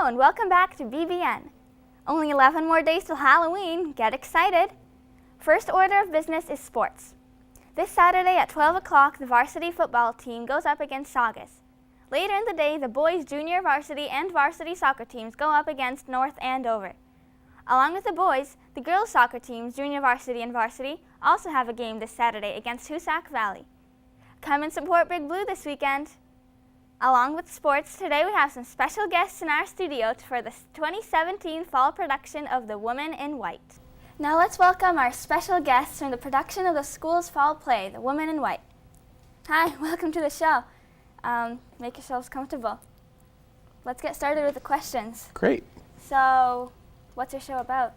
Hello and welcome back to BBN. Only 11 more days till Halloween. Get excited. First order of business is sports. This Saturday at 12 o'clock, the varsity football team goes up against Saugus. Later in the day, the boys' junior varsity and varsity soccer teams go up against North Andover. Along with the boys, the girls' soccer teams, junior varsity and varsity, also have a game this Saturday against Hoosac Valley. Come and support Big Blue this weekend. Along with sports, today we have some special guests in our studio for the 2017 fall production of The Woman in White. Now let's welcome our special guests from the production of the school's fall play, The Woman in White. Hi, welcome to the show. Make yourselves comfortable. Let's get started with the questions. Great. So, what's your show about?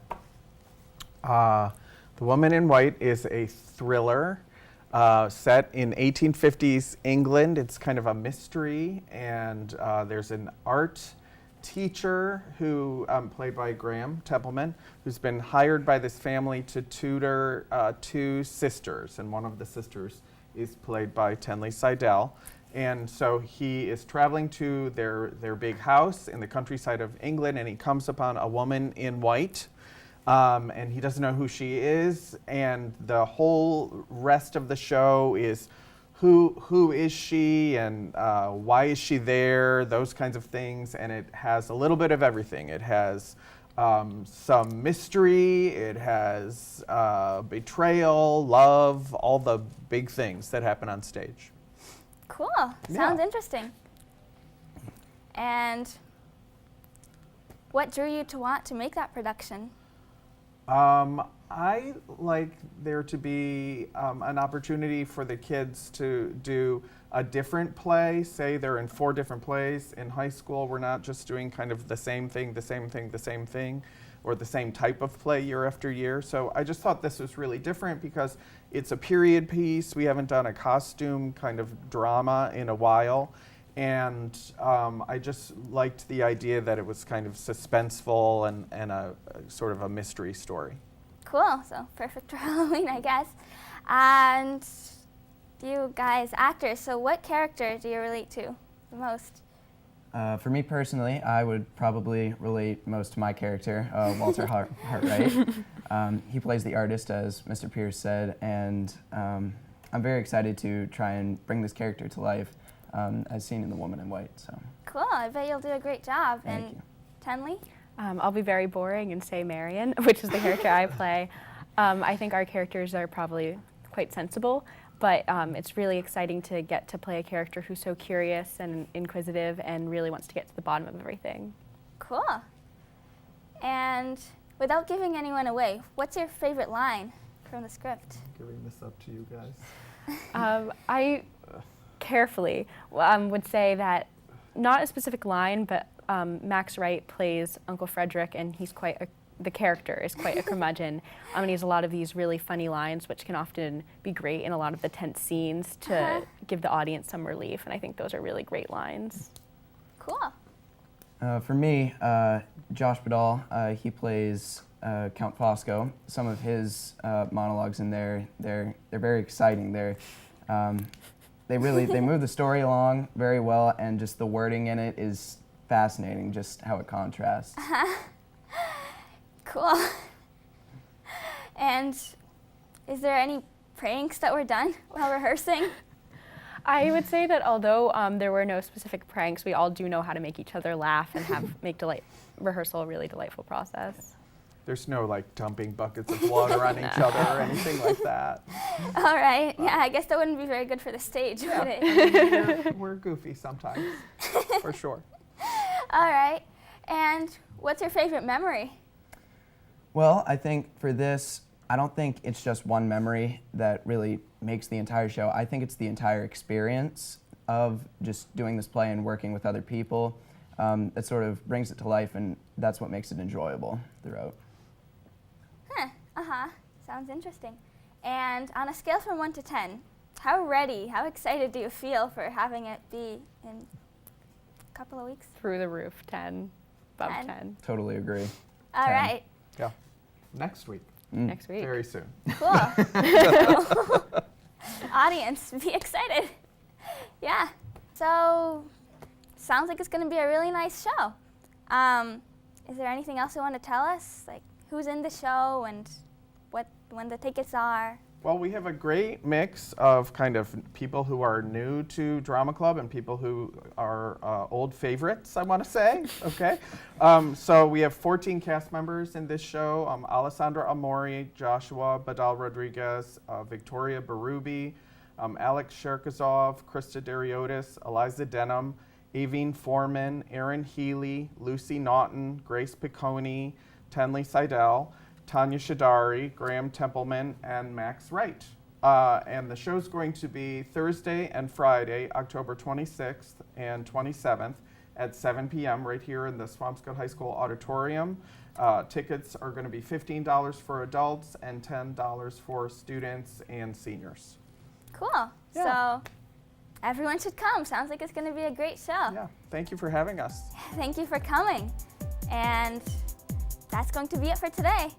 The Woman in White is a thriller set in 1850s England. It's kind of a mystery, and there's an art teacher who, played by Graham Templeman, who's been hired by this family to tutor two sisters, and one of the sisters is played by Tenley Seidel. And so he is traveling to their big house in the countryside of England, and he comes upon a woman in white. And he doesn't know who she is, and the whole rest of the show is who is she and why is she there, those kinds of things, and it has a little bit of everything. It has some mystery, it has betrayal, love, all the big things that happen on stage. Cool. Sounds interesting. And what drew you to want to make that production? I like there to be an opportunity for the kids to do a different play. Say they're in 4 different plays in high school. We're not just doing kind of the same thing, or the same type of play year after year. So I just thought this was really different because it's a period piece. We haven't done a costume kind of drama in a while. And I just liked the idea that it was kind of suspenseful and a sort of a mystery story. Cool, so perfect for Halloween, I guess. And you guys, actors, so what character do you relate to the most? For me personally, I would probably relate most to my character, Walter Hartwright. He plays the artist, as Mr. Pierce said, and I'm very excited to try and bring this character to life. As seen in The Woman in White. So. Cool, I bet you'll do a great job. Thank you. Tenley? I'll be very boring and say Marion, which is the character I play. I think our characters are probably quite sensible, but it's really exciting to get to play a character who's so curious and inquisitive and really wants to get to the bottom of everything. Cool. And without giving anyone away, what's your favorite line from the script? Giving this up to you guys. I carefully would say that not a specific line, but Max Wright plays Uncle Frederick, and he's the character is quite a curmudgeon. And he has a lot of these really funny lines, which can often be great in a lot of the tense scenes to give the audience some relief, and I think those are really great lines. Cool. For me, Josh Badal, he plays Count Fosco. Some of his monologues in there, they're very exciting. They move the story along very well, and just the wording in it is fascinating, just how it contrasts. Cool. And is there any pranks that were done while rehearsing? I would say that although there were no specific pranks, we all do know how to make each other laugh and make rehearsal a really delightful process. There's no like dumping buckets of water on each other or anything like that. All right. Yeah, I guess that wouldn't be very good for the stage, would it? I mean, we're goofy sometimes, for sure. All right. And what's your favorite memory? Well, I think for this, I don't think it's just one memory that really makes the entire show. I think it's the entire experience of just doing this play and working with other people that sort of brings it to life, and that's what makes it enjoyable throughout. Sounds interesting. And on a scale from 1 to 10, how excited do you feel for having it be in a couple of weeks? Through the roof, 10, above 10. Totally agree. All 10. right. Yeah. Next week. Next week. Very soon. Cool. Audience, be excited. Yeah. So, sounds like it's going to be a really nice show. Is there anything else you want to tell us? Like who's in the show and when the tickets are? Well, we have a great mix of kind of people who are new to drama club and people who are old favorites, I want to say. Okay. So we have 14 cast members in this show. Alessandra Amori, Joshua Badal Rodriguez, Victoria Barubi, Alex Sherkazov, Krista Dariotis, Eliza Denham, Aveen Foreman, Erin Healy, Lucy Naughton, Grace Piccone, Tenley Seidel, Tanya Shadari, Graham Templeman, and Max Wright. And the show's going to be Thursday and Friday, October 26th and 27th at 7 p.m. right here in the Swampscott High School auditorium. Tickets are going to be $15 for adults and $10 for students and seniors. Cool. Yeah. So everyone should come. Sounds like it's going to be a great show. Yeah, thank you for having us. Thank you for coming. And that's going to be it for today.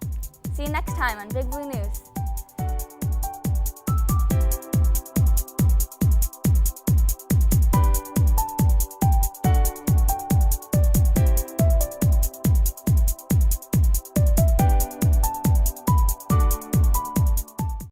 See you next time on Big Blue News.